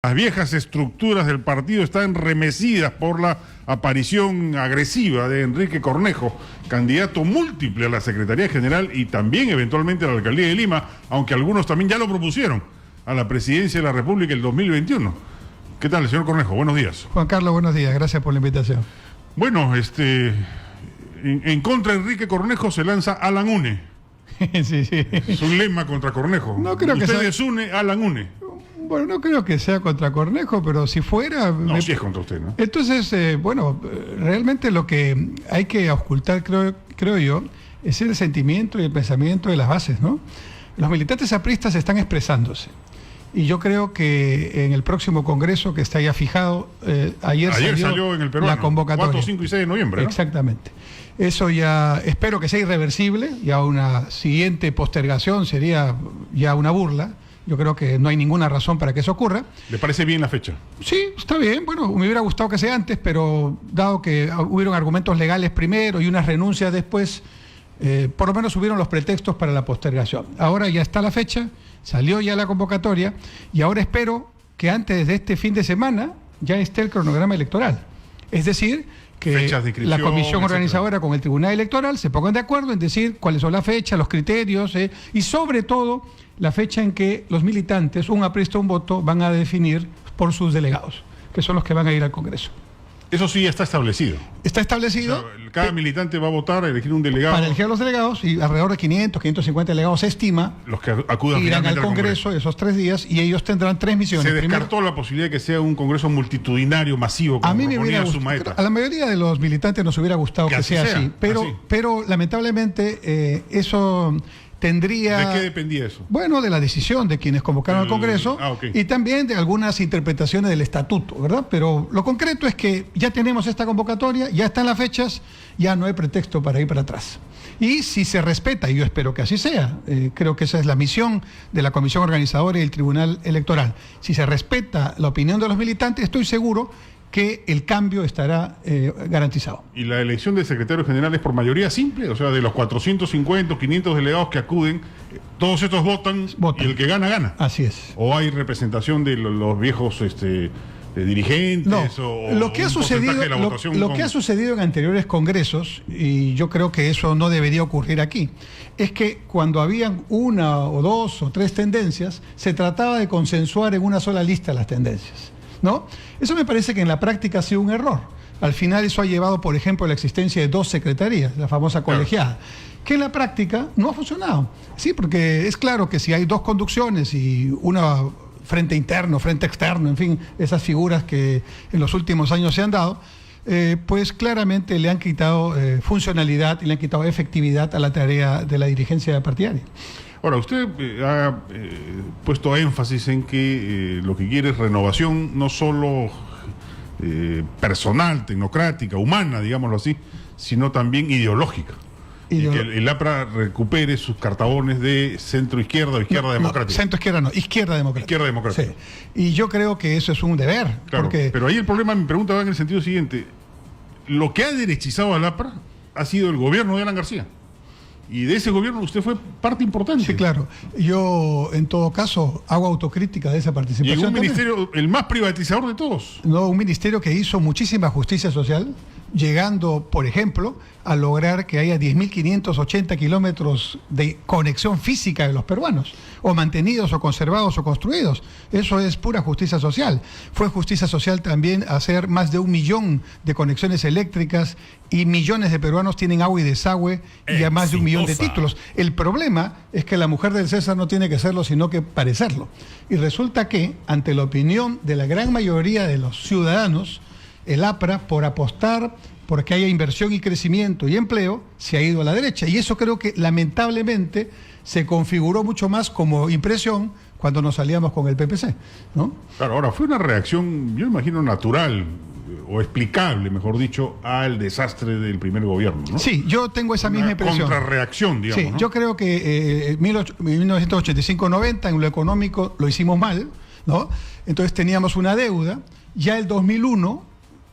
Las viejas estructuras del partido están remecidas por la aparición agresiva de Enrique Cornejo, candidato múltiple a la Secretaría General y también eventualmente a la Alcaldía de Lima, aunque algunos también ya lo propusieron a la Presidencia de la República el 2021. ¿Qué tal, señor Cornejo? Buenos días. Juan Carlos, buenos días. Gracias por la invitación. Bueno, en contra de Enrique Cornejo se lanza Alan Une. Sí. Es un lema contra Cornejo. No creo que Ustedes une, Alan Une. Bueno, no creo que sea contra Cornejo, pero si fuera... No, sí es contra usted, ¿no? Entonces, realmente lo que hay que ocultar, creo yo, es el sentimiento y el pensamiento de las bases, ¿no? Los militantes apristas están expresándose. Y yo creo que en el próximo congreso que está ya fijado, ayer salió en el peruano, la convocatoria. 4, 5 y 6 de noviembre, ¿no? Exactamente. Eso ya, espero que sea irreversible, ya una siguiente postergación sería ya una burla. Yo creo que no hay ninguna razón para que eso ocurra. ¿Le parece bien la fecha? Sí, está bien. Bueno, me hubiera gustado que sea antes, pero dado que hubieron argumentos legales primero y unas renuncias después, por lo menos hubieron los pretextos para la postergación. Ahora ya está la fecha, salió ya la convocatoria y ahora espero que antes de este fin de semana ya esté el cronograma electoral. Es decir, que la comisión organizadora con el Tribunal Electoral se pongan de acuerdo en decir cuáles son las fechas, los criterios y sobre todo la fecha en que los militantes, un aprista, un voto, van a definir por sus delegados, que son los que van a ir al Congreso. Eso sí está establecido. Está establecido. O sea, cada militante va a votar, a elegir un delegado. Para elegir a los delegados, y alrededor de 500, 550 delegados se estima. Los que acudan irán al Congreso Congreso esos 3 días y ellos tendrán 3 misiones. Se descartó la posibilidad de que sea un Congreso multitudinario, masivo, como a mí me hubiera gustado. A la mayoría de los militantes nos hubiera gustado que sea así. Pero lamentablemente eso tendría... ¿De qué dependía eso? Bueno, de la decisión de quienes convocaron al Congreso y también de algunas interpretaciones del estatuto, ¿verdad? Pero lo concreto es que ya tenemos esta convocatoria, ya están las fechas, ya no hay pretexto para ir para atrás. Y si se respeta, y yo espero que así sea, creo que esa es la misión de la Comisión Organizadora y del Tribunal Electoral, si se respeta la opinión de los militantes, estoy seguro que el cambio estará garantizado. ¿Y la elección de secretario general es por mayoría simple? O sea, de los 450 o 500 delegados que acuden, todos estos votan y el que gana, gana. Así es. ¿O hay representación de los viejos dirigentes? No, lo que ha sucedido en anteriores congresos, y yo creo que eso no debería ocurrir aquí, es que cuando habían 1 o 2 o 3 tendencias, se trataba de consensuar en una sola lista las tendencias, ¿no? Eso me parece que en la práctica ha sido un error. Al final eso ha llevado, por ejemplo, a la existencia de 2 secretarías, la famosa colegiada, que en la práctica no ha funcionado. Sí, porque es claro que si hay 2 conducciones y una frente interno, frente externo, en fin, esas figuras que en los últimos años se han dado, pues claramente le han quitado funcionalidad y le han quitado efectividad a la tarea de la dirigencia partidaria. Ahora, usted ha puesto énfasis en que lo que quiere es renovación no solo personal, tecnocrática, humana, digámoslo así, sino también ideológica. Y que el APRA recupere sus cartabones de centro-izquierda o izquierda democrática. Centro-izquierda no, izquierda democrática. Izquierda democrática. Sí. Y yo creo que eso es un deber. Claro, pero ahí el problema, mi pregunta va en el sentido siguiente. Lo que ha derechizado al APRA ha sido el gobierno de Alan García. Y de ese gobierno usted fue parte importante. Sí, claro. Yo, en todo caso, hago autocrítica de esa participación. Y en un ministerio, el más privatizador de todos. No, un ministerio que hizo muchísima justicia social, llegando, por ejemplo, a lograr que haya 10.580 kilómetros de conexión física de los peruanos, o mantenidos, o conservados, o construidos. Eso es pura justicia social. Fue justicia social también hacer más de 1 millón de conexiones eléctricas y millones de peruanos tienen agua y desagüe y a más de 1 millón de títulos. El problema es que la mujer del César no tiene que serlo, sino que parecerlo. Y resulta que, ante la opinión de la gran mayoría de los ciudadanos, el APRA, por apostar porque haya inversión y crecimiento y empleo, se ha ido a la derecha. Y eso creo que lamentablemente se configuró mucho más como impresión cuando nos salíamos con el PPC, ¿no? Claro, ahora fue una reacción, yo imagino, natural o explicable, mejor dicho, al desastre del primer gobierno, ¿no? Sí, yo tengo esa misma impresión. Contrarreacción, digamos. Sí, ¿no? yo creo que 1985-90 en lo económico lo hicimos mal, ¿no? Entonces teníamos una deuda. Ya el 2001,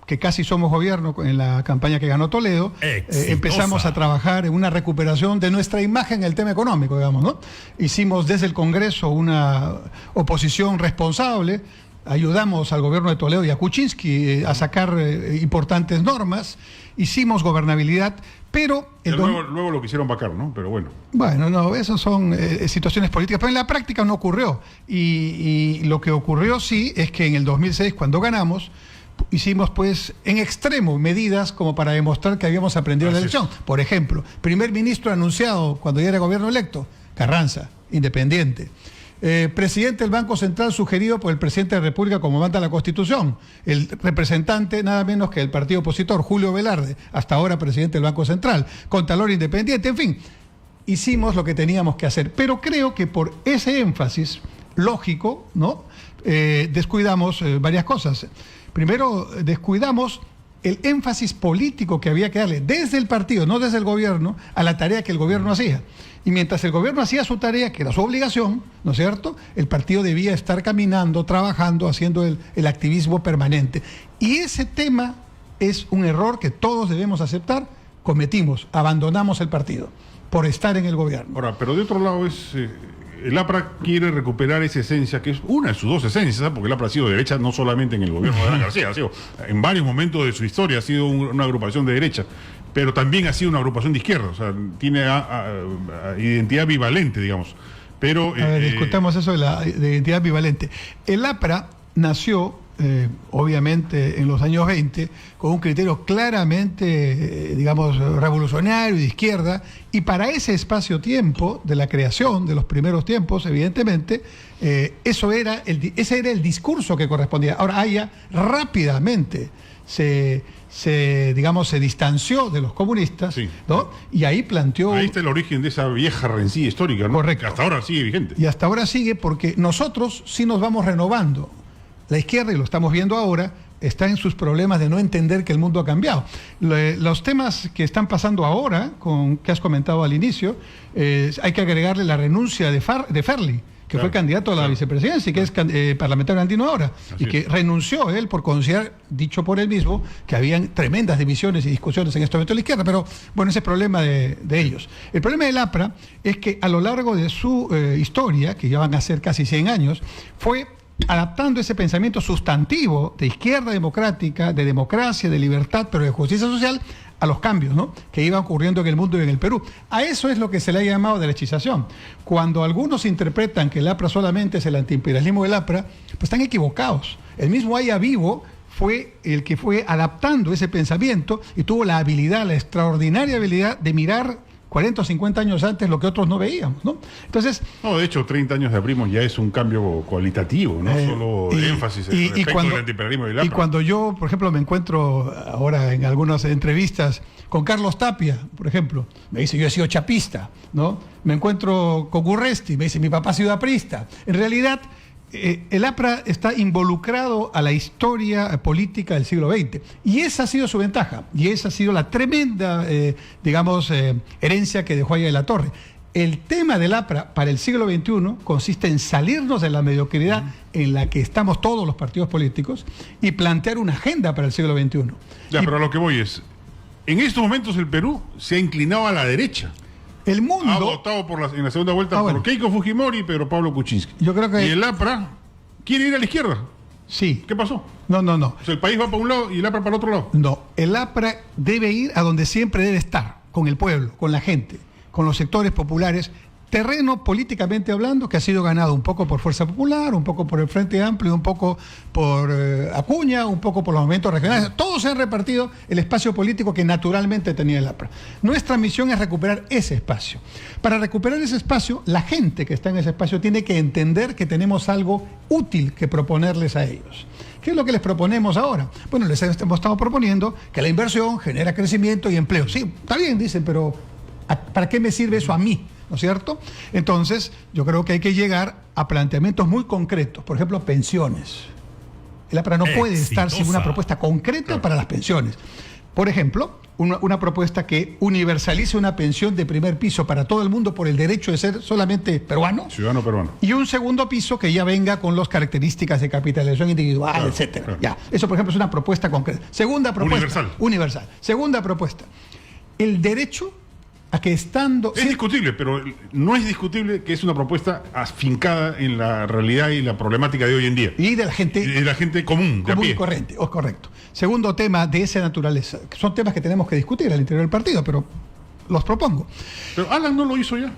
que casi somos gobierno en la campaña que ganó Toledo, empezamos a trabajar en una recuperación de nuestra imagen en el tema económico, digamos, ¿no? Hicimos desde el Congreso una oposición responsable, ayudamos al gobierno de Toledo y a Kuczynski a sacar importantes normas, hicimos gobernabilidad, pero... Luego lo quisieron vacar, ¿no? Pero bueno. Bueno, no, esas son situaciones políticas, pero en la práctica no ocurrió. Y lo que ocurrió sí es que en el 2006, cuando ganamos, hicimos pues en extremo medidas como para demostrar que habíamos aprendido la lección. Por ejemplo, primer ministro anunciado cuando ya era gobierno electo, Carranza, independiente. Presidente del Banco Central sugerido por el presidente de la República como manda la Constitución. El representante nada menos que el partido opositor, Julio Velarde, hasta ahora presidente del Banco Central. Contralor independiente, en fin. Hicimos lo que teníamos que hacer. Pero creo que por ese énfasis lógico, ¿no? Descuidamos varias cosas. Primero, descuidamos el énfasis político que había que darle desde el partido, no desde el gobierno, a la tarea que el gobierno hacía. Y mientras el gobierno hacía su tarea, que era su obligación, ¿no es cierto?, el partido debía estar caminando, trabajando, haciendo el activismo permanente. Y ese tema es un error que todos debemos aceptar. Cometimos, abandonamos el partido por estar en el gobierno. Ahora, pero de otro lado es... el APRA quiere recuperar esa esencia, que es una de sus dos esencias, ¿sabes? Porque el APRA ha sido de derecha no solamente en el gobierno de Alan García, ha sido, en varios momentos de su historia ha sido una agrupación de derecha, pero también ha sido una agrupación de izquierda, o sea, tiene identidad bivalente, digamos. Pero discutamos eso de identidad bivalente. El APRA nació, obviamente, en los años 20, con un criterio claramente, digamos, revolucionario y de izquierda, y para ese espacio-tiempo de la creación, de los primeros tiempos, evidentemente, ese era el discurso que correspondía. Ahora, Haya rápidamente se distanció de los comunistas, sí, ¿no? Y ahí planteó... Ahí está el origen de esa vieja rencilla histórica, ¿no? Correcto. Que hasta ahora sigue vigente. Y hasta ahora sigue porque nosotros sí nos vamos renovando. La izquierda, y lo estamos viendo ahora, está en sus problemas de no entender que el mundo ha cambiado. Los temas que están pasando ahora, que has comentado al inicio, hay que agregarle la renuncia de Ferli, que fue candidato a la vicepresidencia y que es parlamentario andino ahora, y que renunció él por considerar, dicho por él mismo, que habían tremendas divisiones y discusiones en este momento de la izquierda, pero bueno, ese es el problema de ellos. El problema del APRA es que a lo largo de su historia, que ya van a ser casi 100 años, fue adaptando ese pensamiento sustantivo de izquierda democrática, de democracia, de libertad, pero de justicia social, a los cambios, ¿no?, que iban ocurriendo en el mundo y en el Perú. A eso es lo que se le ha llamado derechización. Cuando algunos interpretan que el APRA solamente es el antiimperialismo del APRA, pues están equivocados. El mismo Haya Vivo fue el que fue adaptando ese pensamiento y tuvo la habilidad, la extraordinaria habilidad de mirar 40 o 50 años antes lo que otros no veíamos, ¿no? Entonces... No, de hecho, 30 años de Abrimos ya es un cambio cualitativo, no solo de énfasis respecto del antiimperialismo del APRA. Y cuando yo, por ejemplo, me encuentro ahora en algunas entrevistas con Carlos Tapia, por ejemplo, me dice, yo he sido chapista, ¿no? Me encuentro con Urresti, me dice, mi papá ha sido aprista. En realidad... el APRA está involucrado a la historia política del siglo XX y esa ha sido su ventaja y esa ha sido la tremenda, herencia que dejó Haya de la Torre. El tema del APRA para el siglo XXI consiste en salirnos de la mediocridad en la que estamos todos los partidos políticos y plantear una agenda para el siglo XXI. Ya, pero a lo que voy es, en estos momentos el Perú se ha inclinado a la derecha. El mundo ha votado en la segunda vuelta por Keiko Fujimori y Pedro Pablo Kuczynski. Yo creo que... Y el APRA quiere ir a la izquierda. Sí. ¿Qué pasó? No. O sea, el país va para un lado y el APRA para el otro lado. No, el APRA debe ir a donde siempre debe estar, con el pueblo, con la gente, con los sectores populares. Terreno políticamente hablando que ha sido ganado un poco por Fuerza Popular, un poco por el Frente Amplio, un poco por Acuña, un poco por los movimientos regionales. Todos se han repartido el espacio político que naturalmente tenía el APRA. Nuestra misión es recuperar ese espacio. Para recuperar ese espacio, la gente que está en ese espacio tiene que entender que tenemos algo útil que proponerles a ellos. ¿Qué es lo que les proponemos ahora? Bueno, les hemos estado proponiendo que la inversión genera crecimiento y empleo. Sí, está bien, dicen, pero ¿para qué me sirve eso a mí? ¿No es cierto? Entonces, yo creo que hay que llegar a planteamientos muy concretos. Por ejemplo, pensiones. El APRA no puede estar sin una propuesta concreta para las pensiones. Por ejemplo, una propuesta que universalice una pensión de primer piso para todo el mundo por el derecho de ser solamente peruano. Ciudadano peruano. Y un segundo piso que ya venga con las características de capitalización individual, etcétera. Claro. Ya, eso, por ejemplo, es una propuesta concreta. Segunda propuesta. Universal. Segunda propuesta. El derecho a que estando... Es discutible, pero no es discutible que es una propuesta afincada en la realidad y la problemática de hoy en día. Y de la gente... Y de la gente común, de a pie. Correcto. Segundo tema de esa naturaleza, que son temas que tenemos que discutir al interior del partido, pero los propongo. Pero Alan no lo hizo ya,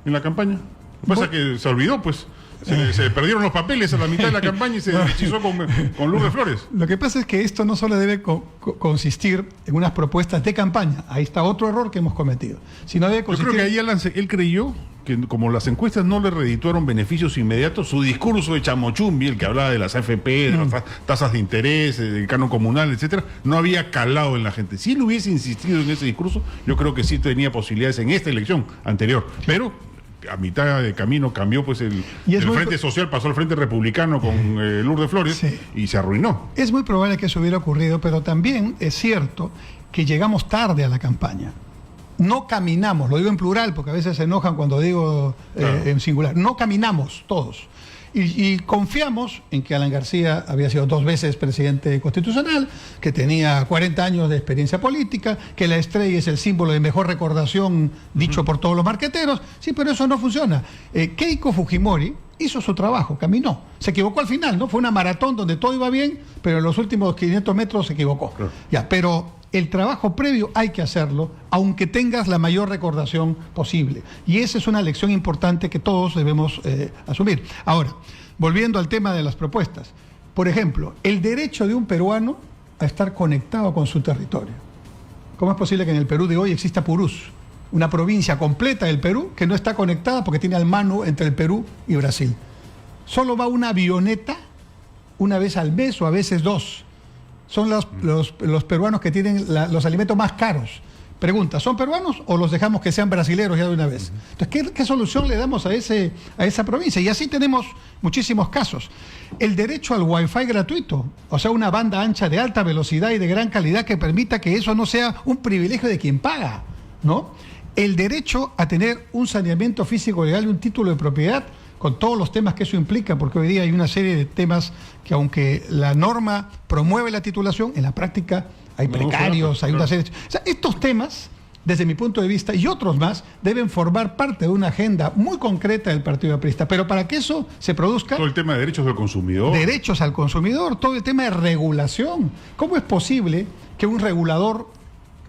en la campaña. Lo que pasa es que se olvidó, pues. Se perdieron los papeles a la mitad de la campaña y se hechizó con Lourdes Flores. Lo que pasa es que esto no solo debe consistir en unas propuestas de campaña, ahí está otro error que hemos cometido, sino debe consistir... Yo creo que ahí Alan, él creyó que como las encuestas no le redituaron beneficios inmediatos, su discurso de Chamochumbi, el que hablaba de las AFP, de las tasas de interés, del canon comunal, etcétera, no había calado en la gente. Si él hubiese insistido en ese discurso, yo creo que sí tenía posibilidades en esta elección anterior, pero... a mitad de camino cambió pues el Frente Social, pasó al Frente Republicano con Lourdes Flores, sí, y se arruinó. Es muy probable que eso hubiera ocurrido, pero también es cierto que llegamos tarde a la campaña. No caminamos, lo digo en plural porque a veces se enojan cuando digo en singular, no caminamos todos. Y confiamos en que Alan García había sido 2 veces presidente constitucional, que tenía 40 años de experiencia política, que la estrella es el símbolo de mejor recordación dicho por todos los marqueteros. Sí, pero eso no funciona. Keiko Fujimori hizo su trabajo, caminó. Se equivocó al final, ¿no? Fue una maratón donde todo iba bien, pero en los últimos 500 metros se equivocó. Claro. Ya, pero... el trabajo previo hay que hacerlo, aunque tengas la mayor recordación posible. Y esa es una lección importante que todos debemos asumir. Ahora, volviendo al tema de las propuestas. Por ejemplo, el derecho de un peruano a estar conectado con su territorio. ¿Cómo es posible que en el Perú de hoy exista Purús, una provincia completa del Perú que no está conectada porque tiene al mano entre el Perú y Brasil? Solo va una avioneta una vez al mes o a veces 2. Son los peruanos que tienen los alimentos más caros. Pregunta, ¿son peruanos o los dejamos que sean brasileros ya de una vez? Entonces, ¿qué solución le damos a esa provincia? Y así tenemos muchísimos casos. El derecho al Wi-Fi gratuito, o sea, una banda ancha de alta velocidad y de gran calidad que permita que eso no sea un privilegio de quien paga, ¿no? El derecho a tener un saneamiento físico legal y un título de propiedad, con todos los temas que eso implica, porque hoy día hay una serie de temas que aunque la norma promueve la titulación, en la práctica hay precarios, hay una serie de... O sea, estos temas, desde mi punto de vista, y otros más, deben formar parte de una agenda muy concreta del Partido Aprista. Pero para que eso se produzca... todo el tema de derechos del consumidor. Derechos al consumidor, todo el tema de regulación. ¿Cómo es posible que un regulador...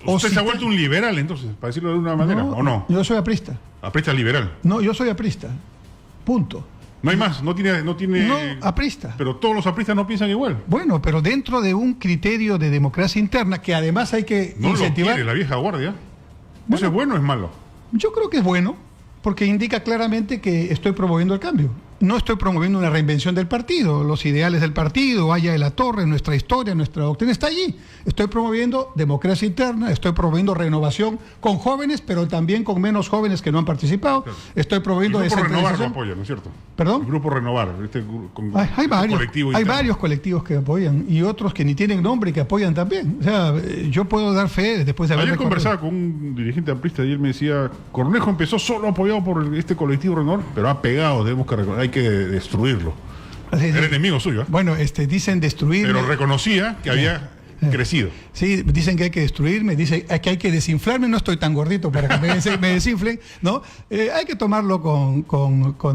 ¿Usted se ha vuelto un liberal, entonces, para decirlo de alguna manera, o no? Yo soy aprista. ¿Aprista liberal? No, yo soy aprista. Punto. No hay más, no tiene... No, aprista. Pero todos los apristas no piensan igual. Bueno, pero dentro de un criterio de democracia interna que además hay que incentivar... No lo quiere la vieja guardia. Bueno, ¿eso es bueno o es malo? Yo creo que es bueno, porque indica claramente que estoy promoviendo el cambio. No estoy promoviendo una reinvención del partido. Los ideales del partido, Haya de la Torre, nuestra historia, nuestra doctrina está allí. Estoy promoviendo democracia interna, estoy promoviendo renovación con jóvenes, pero también con menos jóvenes que no han participado. Claro. Estoy promoviendo el Grupo Renovar lo apoya, ¿no es cierto? ¿Perdón? El Grupo Renovar. Hay varios colectivos que apoyan y otros que ni tienen nombre y que apoyan también. O sea, yo puedo dar fe después de haber... Ayer conversaba con un dirigente aprista y él me decía, Cornejo empezó solo apoyado por este colectivo Renovar, pero ha pegado, debemos que hay que destruirlo. Era enemigo suyo. Bueno, dicen destruirme. Pero reconocía que había crecido. Sí, dicen que hay que destruirme, dicen que hay que desinflarme, no estoy tan gordito para que me desinflen, ¿no? Hay que tomarlo con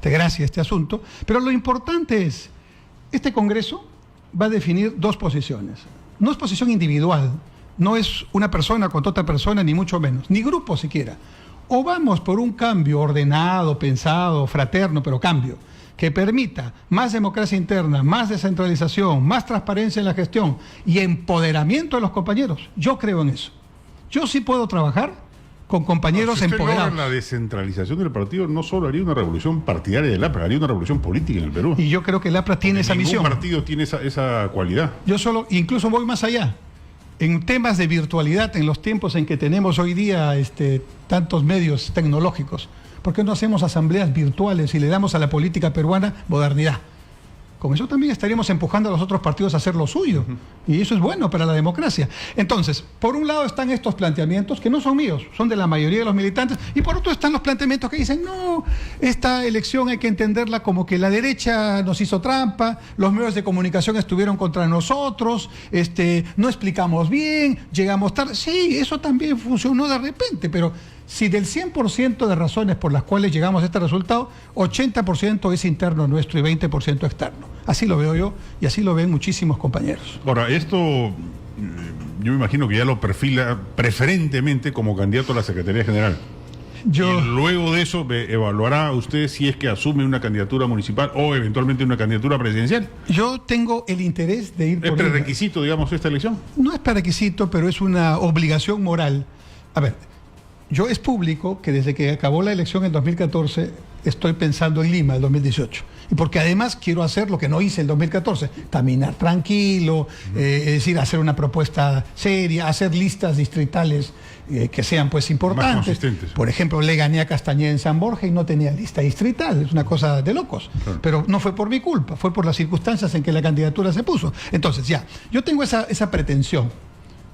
gracia este asunto, pero lo importante es, este Congreso va a definir 2 posiciones. No es posición individual, no es una persona contra otra persona, ni mucho menos, ni grupo siquiera. O vamos por un cambio ordenado, pensado, fraterno, pero cambio, que permita más democracia interna, más descentralización, más transparencia en la gestión y empoderamiento de los compañeros. Yo creo en eso. Yo sí puedo trabajar con compañeros empoderados. La descentralización del partido no solo haría una revolución partidaria del APRA, haría una revolución política en el Perú. Y yo creo que el APRA tiene esa misión. Ningún partido tiene esa cualidad. Yo incluso voy más allá. En temas de virtualidad, en los tiempos en que tenemos hoy día tantos medios tecnológicos, ¿por qué no hacemos asambleas virtuales y le damos a la política peruana modernidad? con eso también estaríamos empujando a los otros partidos a hacer lo suyo. Y eso es bueno para la democracia. Entonces, por un lado están estos planteamientos que no son míos, son de la mayoría de los militantes, y por otro están los planteamientos que dicen, no, esta elección hay que entenderla como que la derecha nos hizo trampa, los medios de comunicación estuvieron contra nosotros, no explicamos bien, llegamos tarde. Sí, eso también funcionó de repente, pero si del 100% de razones por las cuales llegamos a este resultado, 80% es interno nuestro y 20% externo. Así lo veo yo y así lo ven muchísimos compañeros. Ahora, esto yo me imagino que ya lo perfila preferentemente como candidato a la Secretaría General. Y luego de eso evaluará usted si es que asume una candidatura municipal o eventualmente una candidatura presidencial. Yo tengo el interés de ir por... ¿Es prerequisito, digamos, esta elección? No es prerequisito, pero es una obligación moral. A ver, yo es público que desde que acabó la elección en 2014 estoy pensando en Lima, el 2018. Y porque además quiero hacer lo que no hice en 2014, caminar tranquilo, es decir, hacer una propuesta seria, hacer listas distritales que sean pues importantes. Más consistentes. Por ejemplo, le gané a Castañeda en San Borja y no tenía lista distrital, es una cosa de locos. Claro. Pero no fue por mi culpa, fue por las circunstancias en que la candidatura se puso. Entonces ya, yo tengo esa pretensión.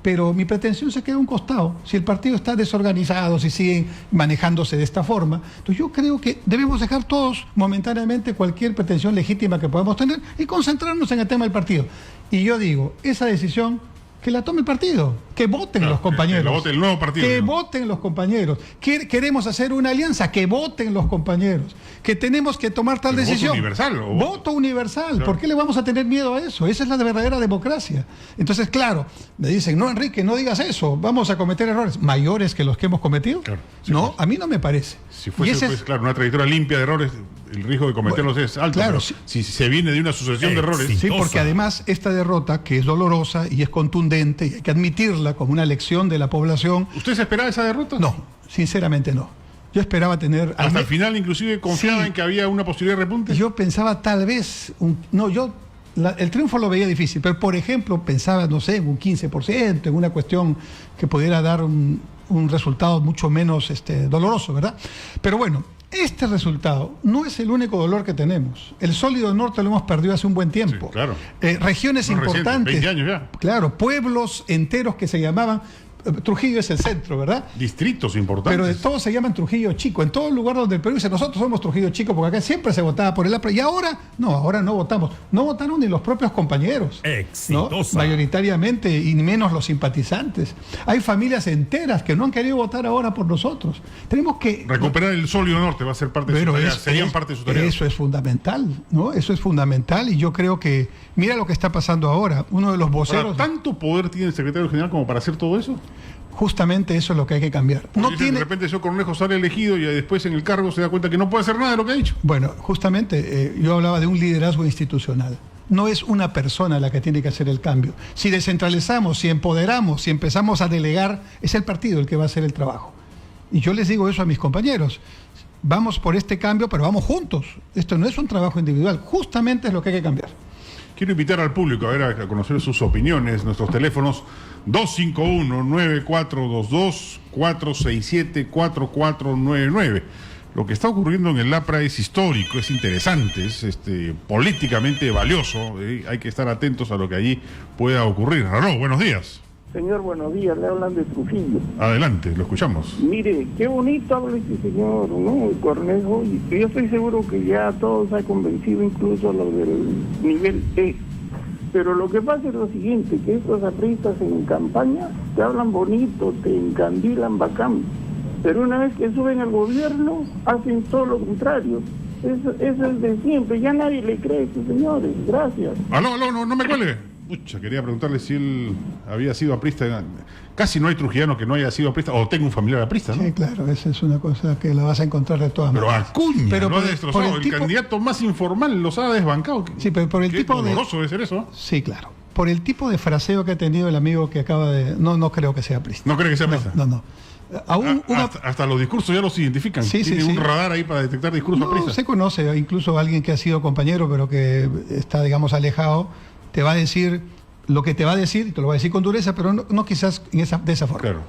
Pero mi pretensión se queda a un costado. Si el partido está desorganizado, si siguen manejándose de esta forma, entonces yo creo que debemos dejar todos momentáneamente cualquier pretensión legítima que podamos tener y concentrarnos en el tema del partido. Y yo digo, esa decisión que la tome el partido, que voten los compañeros. Que vote el nuevo partido. Que voten los compañeros. Queremos hacer una alianza, que voten los compañeros. Que tenemos que tomar tal decisión. ¿Voto universal? Voto universal. Claro. ¿Por qué le vamos a tener miedo a eso? Esa es la verdadera democracia. Entonces, claro, me dicen, no, Enrique, no digas eso, vamos a cometer errores mayores que los que hemos cometido. Claro, no, pues, a mí no me parece. Si fuese, pues, claro, una trayectoria limpia de errores, el riesgo de cometerlos es alto. Claro, si se viene de una sucesión de errores. Sí, porque además esta derrota, que es dolorosa y es contundente, y hay que admitirla como una lección de la población. ¿Usted se esperaba esa derrota? No, sinceramente no. Yo esperaba tener... ¿Hasta el final inclusive confiaba en que había una posibilidad de repunte? Yo pensaba tal vez... el triunfo lo veía difícil, pero por ejemplo pensaba, no sé, en un 15%, en una cuestión que pudiera dar un resultado mucho menos doloroso, ¿verdad? Pero bueno, este resultado no es el único dolor que tenemos. El sólido norte lo hemos perdido hace un buen tiempo. Sí, claro. Regiones importantes. 20 años ya. Claro, pueblos enteros que se llamaban... Trujillo es el centro, ¿verdad? Distritos importantes. Pero de todos se llaman Trujillo Chico. En todo lugar donde el Perú dice, nosotros somos Trujillo Chico, porque acá siempre se votaba por el APRA. Y ahora no votamos. No votaron ni los propios compañeros. Exitosa. ¿No? Mayoritariamente, y menos los simpatizantes. Hay familias enteras que no han querido votar ahora por nosotros. Tenemos que... Recuperar el sólido norte va a ser parte de su tarea. Serían parte de su tarea. Eso es fundamental, ¿no? Eso es fundamental, y yo creo que... Mira lo que está pasando ahora. Uno de los voceros... Ahora, ¿tanto poder tiene el secretario general como para hacer todo eso? Justamente eso es lo que hay que cambiar. De repente el señor Cornejo sale elegido y después en el cargo se da cuenta que no puede hacer nada de lo que ha dicho. Bueno, justamente yo hablaba de un liderazgo institucional. No es una persona la que tiene que hacer el cambio. Si descentralizamos, si empoderamos, si empezamos a delegar, es el partido el que va a hacer el trabajo. Y yo les digo eso a mis compañeros. Vamos por este cambio, pero vamos juntos. Esto no es un trabajo individual. Justamente es lo que hay que cambiar. Quiero invitar al público a conocer sus opiniones. Nuestros teléfonos 251-9422-467-4499. Lo que está ocurriendo en el APRA es histórico, es interesante, es políticamente valioso. Hay que estar atentos a lo que allí pueda ocurrir. Aló, buenos días. Señor, buenos días, le hablan de Trujillo. Adelante, lo escuchamos. Mire, qué bonito habla este señor, ¿no? El Cornejo, y yo estoy seguro que ya todos ha convencido, incluso lo del nivel E. Pero lo que pasa es lo siguiente, que estos apristas en campaña te hablan bonito, te encandilan bacán, pero una vez que suben al gobierno, hacen todo lo contrario. Eso es de siempre, ya nadie le cree a estos señores. Gracias. Aló, no me cuelgue. Pucha, quería preguntarle si él había sido aprista. Casi no hay trujillano que no haya sido aprista, o tengo un familiar aprista, ¿no? Sí, claro, esa es una cosa que la vas a encontrar de todas maneras. Pero Acuña pero lo ha destrozado. El candidato más informal los ha desbancado. Sí, pero por el tipo de... doloroso debe ser eso, ¿no? Sí, claro. Por el tipo de fraseo que ha tenido el amigo que acaba de... No creo que sea aprista. ¿No cree que sea aprista? No. Hasta los discursos ya los identifican. Sí, Tiene un radar ahí para detectar discursos apristas. Se conoce, incluso alguien que ha sido compañero, pero que está, digamos, alejado, te va a decir lo que te va a decir, y te lo va a decir con dureza, pero no quizás de esa forma. Claro.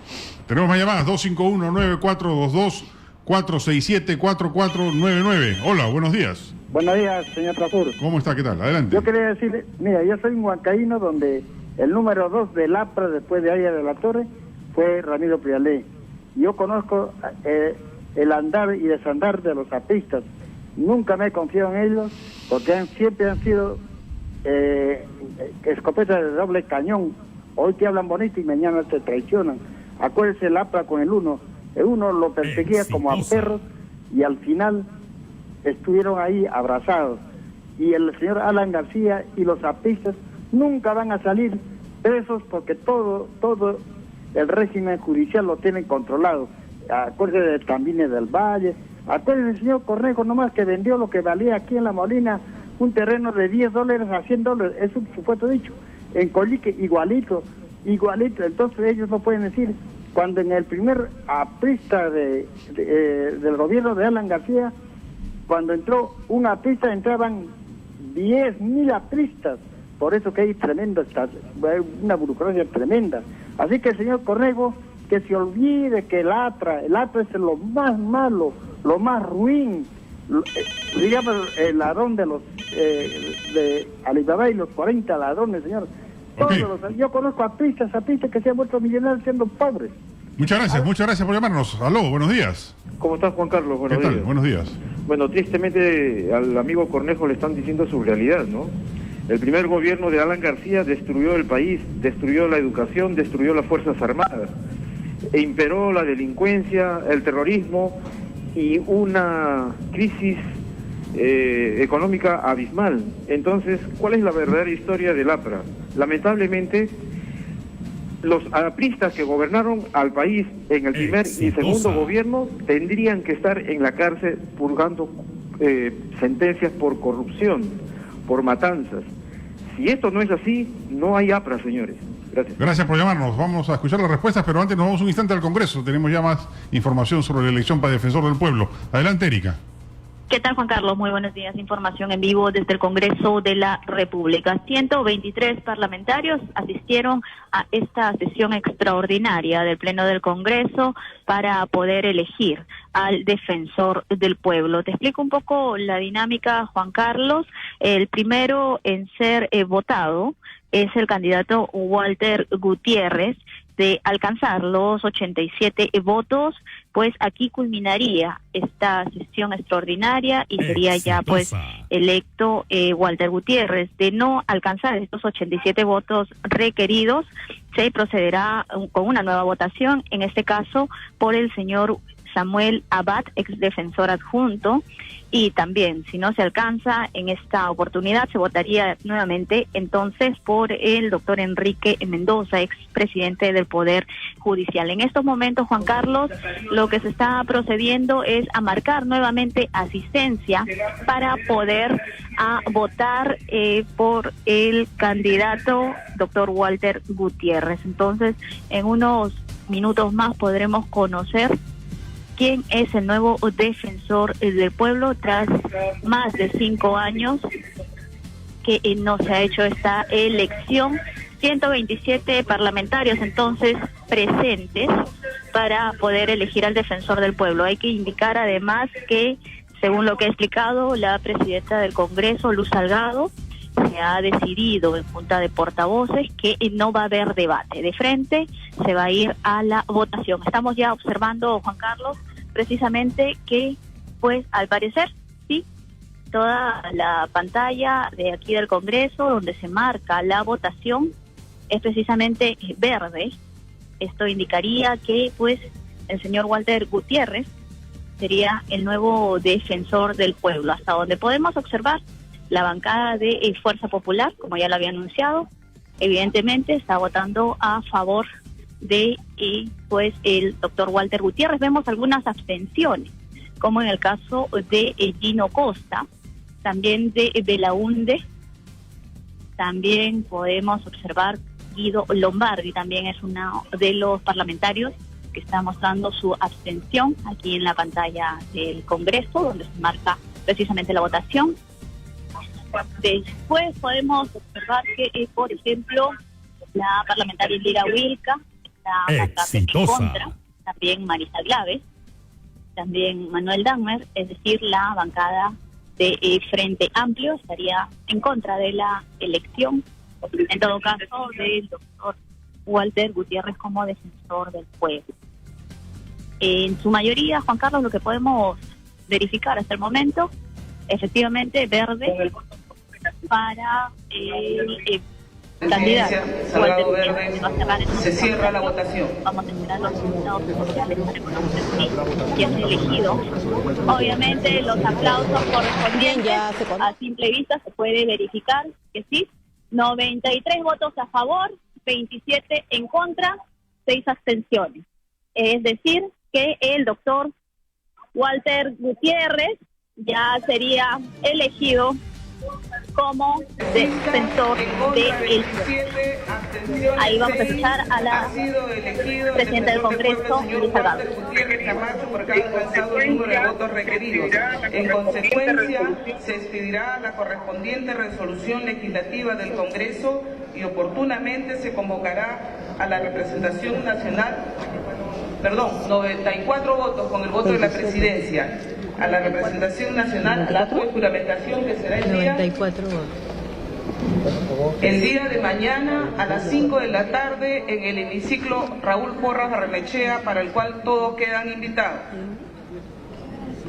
Tenemos más llamadas, 251-9422, 467-4499. Hola, buenos días. Buenos días, señor Trafur. ¿Cómo está? ¿Qué tal? Adelante. Yo quería decirle, mira, yo soy un huancaíno donde el número 2 del APRA, después de Aya de la Torre, fue Ramiro Prialé. Yo conozco el andar y desandar de los apristas. Nunca me he confiado en ellos, porque siempre han sido escopetas de doble cañón. Hoy te hablan bonito y mañana te traicionan. Acuérdese el APRA con el uno lo perseguía como a perros y al final estuvieron ahí abrazados. Y el señor Alan García y los apristas nunca van a salir presos porque todo el régimen judicial lo tienen controlado. Acuérdense de Tambines del Valle, acuérdense del señor Cornejo nomás que vendió lo que valía aquí en La Molina, un terreno de $10 a $100, es un supuesto dicho. En Collique igualito, entonces ellos no pueden decir, cuando en el primer aprista del gobierno de Alan García, cuando entró un aprista entraban 10.000 apristas, por eso que hay una burocracia tremenda. Así que el señor Cornejo, que se olvide que el APRA es lo más malo, lo más ruin, digamos el ladrón de los de Alibaba y los 40 ladrones, señor. Okay. Yo conozco apristas que se han vuelto millonarios siendo pobres. Muchas gracias por llamarnos. Aló, buenos días. ¿Cómo estás, Juan Carlos? Buenos ¿Qué tal? días. Buenos días. Bueno, tristemente al amigo Cornejo le están diciendo su realidad, ¿no? El primer gobierno de Alan García destruyó el país, destruyó la educación, destruyó las Fuerzas Armadas, e imperó la delincuencia, el terrorismo y una crisis económica abismal. Entonces, ¿cuál es la verdadera historia del APRA? Lamentablemente, los apristas que gobernaron al país en el primer y segundo gobierno tendrían que estar en la cárcel purgando sentencias por corrupción, por matanzas. Si esto no es así, no hay APRA, señores. Gracias. Gracias por llamarnos. Vamos a escuchar las respuestas, pero antes nos vamos un instante al Congreso. Tenemos ya más información sobre la elección para defensor del pueblo. Adelante, Erika. ¿Qué tal, Juan Carlos? Muy buenos días. Información en vivo desde el Congreso de la República. 123 parlamentarios asistieron a esta sesión extraordinaria del Pleno del Congreso para poder elegir al defensor del pueblo. Te explico un poco la dinámica, Juan Carlos. El primero en ser votado es el candidato Walter Gutiérrez. De alcanzar los 87 votos, pues aquí culminaría esta sesión extraordinaria y sería ya pues electo Walter Gutiérrez. De no alcanzar estos 87 votos requeridos, se procederá con una nueva votación, en este caso por el señor Samuel Abad, ex defensor adjunto, y también, si no se alcanza en esta oportunidad, se votaría nuevamente entonces por el doctor Enrique Mendoza, ex presidente del Poder Judicial. En estos momentos, Juan Carlos, lo que se está procediendo es a marcar nuevamente asistencia para poder votar por el candidato doctor Walter Gutiérrez. Entonces, en unos minutos más podremos conocer quién es el nuevo defensor del pueblo tras más de 5 años que no se ha hecho esta elección. 127 parlamentarios entonces presentes para poder elegir al defensor del pueblo. Hay que indicar además que, según lo que ha explicado la presidenta del Congreso, Luz Salgado, se ha decidido en junta de portavoces que no va a haber debate. De frente se va a ir a la votación. Estamos ya observando, Juan Carlos, precisamente que, pues, al parecer, sí, toda la pantalla de aquí del Congreso, donde se marca la votación, es precisamente verde. Esto indicaría que, pues, el señor Walter Gutiérrez sería el nuevo defensor del pueblo. Hasta donde podemos observar, la bancada de Fuerza Popular, como ya lo había anunciado, evidentemente está votando a favor de pues el doctor Walter Gutiérrez. Vemos algunas abstenciones, como en el caso de Gino Costa, también de Belaunde. También podemos observar Guido Lombardi, también es uno de los parlamentarios que está mostrando su abstención aquí en la pantalla del Congreso, donde se marca precisamente la votación. Después podemos observar que, por ejemplo, la parlamentaria Indira Wilca está marcando en contra, también Marisa Glaves. también Manuel Dahmer, es decir, la bancada de Frente Amplio estaría en contra de la elección, en todo caso, del doctor Walter Gutiérrez como defensor del pueblo. En su mayoría, Juan Carlos, lo que podemos verificar hasta el momento, efectivamente, verde para el candidato Salgado Verde. Se cierra la votación. Vamos a esperar los resultados oficiales para conocer quién es elegido. Obviamente los aplausos correspondientes a simple vista se puede verificar que sí, 93 votos a favor, 27 en contra, 6 abstenciones. Es decir, que el doctor Walter Gutiérrez ya sería elegido como defensor del pueblo. Ahí vamos a escuchar a la presidenta del Congreso, Luis Salgado. Porque ha alcanzado el número de votos requeridos. En consecuencia, se expedirá la correspondiente resolución legislativa del Congreso y oportunamente se convocará a la representación nacional, 94 votos con el voto de la presidencia, a la representación nacional, al acto de juramentación que será el día de mañana a las 5 de la tarde en el hemiciclo Raúl Porras Barrenechea, para el cual todos quedan invitados.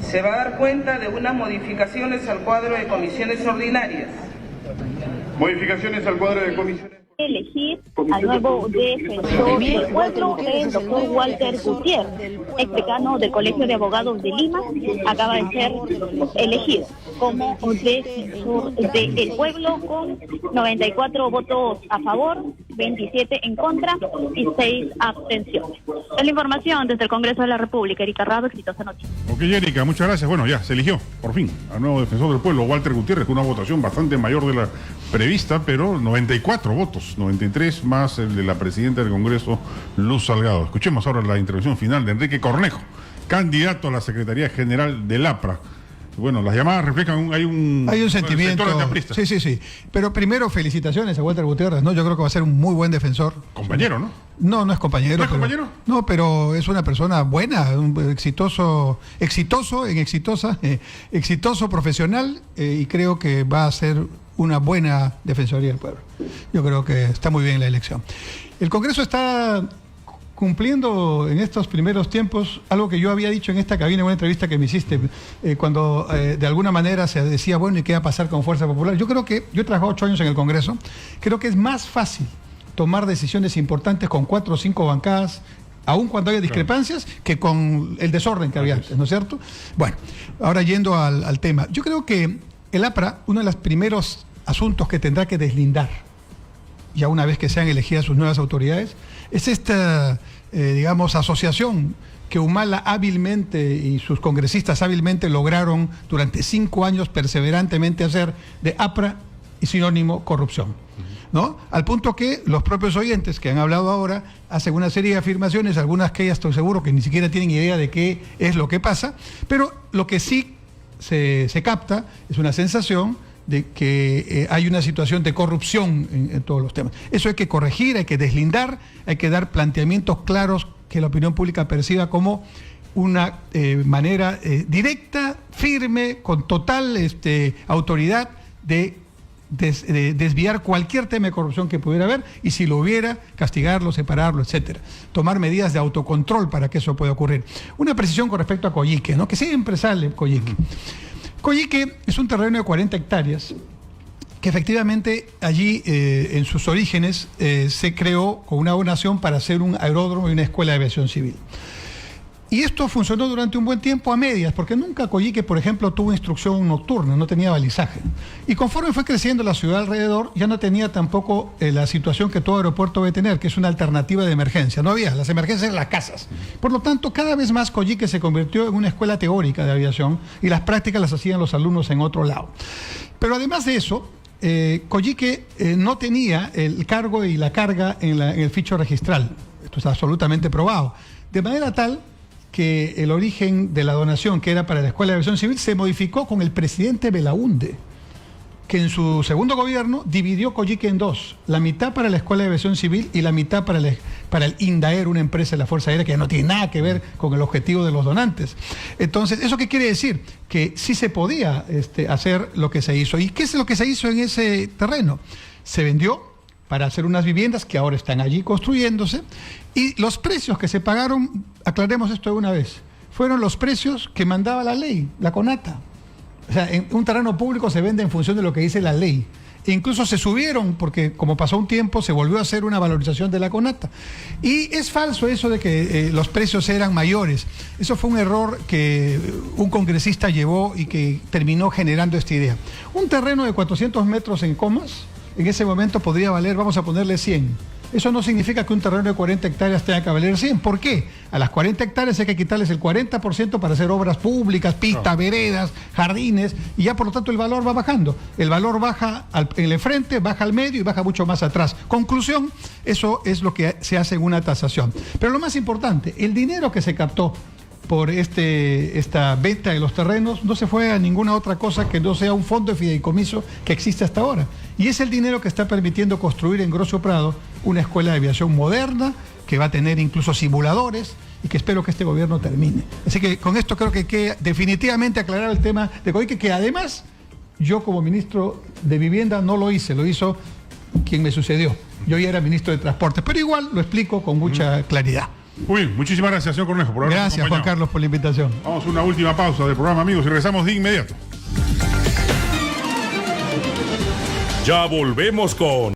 Se va a dar cuenta de unas modificaciones al cuadro de comisiones ordinarias. Modificaciones al cuadro de comisiones. Elegir al nuevo defensor del pueblo, el doctor Walter Gutiérrez, ex decano del Colegio de Abogados de Lima, acaba de ser elegido como defensor del pueblo con 94 votos a favor, 27 en contra y 6 abstenciones. Es la información desde el Congreso de la República. Erika Rado, exitosa noche. Ok, Erika, muchas gracias. Bueno, ya se eligió, por fin, al nuevo defensor del pueblo, Walter Gutiérrez, con una votación bastante mayor de la prevista, pero 94 votos, 93 más el de la presidenta del Congreso, Luz Salgado. Escuchemos ahora la intervención final de Enrique Cornejo, candidato a la Secretaría General del APRA. Bueno, las llamadas reflejan hay un sentimiento. Sí. Pero primero, felicitaciones a Walter Gutiérrez, ¿no? Yo creo que va a ser un muy buen defensor. Compañero, ¿no? No es compañero. ¿No es compañero? No, pero es una persona buena, exitoso profesional, y creo que va a ser una buena defensoría del pueblo. Yo creo que está muy bien la elección. El Congreso está cumpliendo en estos primeros tiempos algo que yo había dicho en esta cabina en una entrevista que me hiciste, cuando de alguna manera se decía, bueno, ¿y qué va a pasar con Fuerza Popular? Yo creo que, yo he trabajado 8 años en el Congreso, creo que es más fácil tomar decisiones importantes con 4 o 5 bancadas, aun cuando haya discrepancias, que con el desorden que había antes, ¿no es cierto? Bueno, ahora yendo al tema, yo creo que el APRA, uno de los primeros asuntos que tendrá que deslindar, ya una vez que sean elegidas sus nuevas autoridades, es esta, asociación que Humala hábilmente y sus congresistas hábilmente lograron durante 5 años perseverantemente hacer de APRA y sinónimo corrupción, ¿no? Al punto que los propios oyentes que han hablado ahora hacen una serie de afirmaciones, algunas que ya estoy seguro que ni siquiera tienen idea de qué es lo que pasa, pero lo que sí se capta es una sensación de que hay una situación de corrupción en todos los temas. Eso hay que corregir, hay que deslindar, hay que dar planteamientos claros que la opinión pública perciba como una manera directa, firme, con total autoridad de desviar cualquier tema de corrupción que pudiera haber, y si lo hubiera, castigarlo, separarlo, etcétera. Tomar medidas de autocontrol para que eso pueda ocurrir. Una precisión con respecto a Coyique, ¿no? Que siempre sale Coyique. Coyique es un terreno de 40 hectáreas que efectivamente allí en sus orígenes se creó con una donación para hacer un aeródromo y una escuela de aviación civil. Y esto funcionó durante un buen tiempo a medias, porque nunca Coyique, por ejemplo, tuvo instrucción nocturna, no tenía balizaje. Y conforme fue creciendo la ciudad alrededor, ya no tenía tampoco la situación que todo aeropuerto debe tener, que es una alternativa de emergencia. No había, las emergencias en las casas. Por lo tanto, cada vez más Coyique se convirtió en una escuela teórica de aviación y las prácticas las hacían los alumnos en otro lado. Pero además de eso, Coyique no tenía el cargo y la carga en el ficho registral. Esto está absolutamente probado. De manera tal que el origen de la donación, que era para la Escuela de Aviación Civil, se modificó con el presidente Belaúnde. que en su segundo gobierno dividió Coyique en dos, la mitad para la Escuela de Aviación Civil y la mitad para el INDAER, una empresa de la Fuerza Aérea que no tiene nada que ver con el objetivo de los donantes. Entonces, ¿eso qué quiere decir? Que sí se podía hacer lo que se hizo. ¿Y qué es lo que se hizo en ese terreno? Se vendió para hacer unas viviendas que ahora están allí construyéndose, y los precios que se pagaron, aclaremos esto de una vez, fueron los precios que mandaba la ley, la CONATA. O sea, en un terreno público se vende en función de lo que dice la ley. E incluso se subieron, porque como pasó un tiempo, se volvió a hacer una valorización de la CONATA. Y es falso eso de que los precios eran mayores. Eso fue un error que un congresista llevó y que terminó generando esta idea. Un terreno de 400 metros en Comas, en ese momento podría valer, vamos a ponerle 100. Eso no significa que un terreno de 40 hectáreas tenga que valer 100. ¿Por qué? A las 40 hectáreas hay que quitarles el 40% para hacer obras públicas, pistas, veredas, jardines, y ya por lo tanto el valor va bajando. El valor baja en el frente, baja al medio y baja mucho más atrás. Conclusión, eso es lo que se hace en una tasación. Pero lo más importante, el dinero que se captó por esta venta de los terrenos no se fue a ninguna otra cosa que no sea un fondo de fideicomiso que existe hasta ahora. Y es el dinero que está permitiendo construir en Grosio Prado una escuela de aviación moderna, que va a tener incluso simuladores, y que espero que este gobierno termine. Así que con esto creo que hay que definitivamente aclarar el tema de Coyique, que además yo como ministro de Vivienda no lo hice, lo hizo quien me sucedió. Yo ya era ministro de Transportes, pero igual lo explico con mucha claridad. Muy bien, muchísimas gracias, señor Cornejo, por habernos Gracias, Juan acompañado. Carlos, por la invitación. Vamos a una última pausa del programa, amigos, y regresamos de inmediato. Ya volvemos con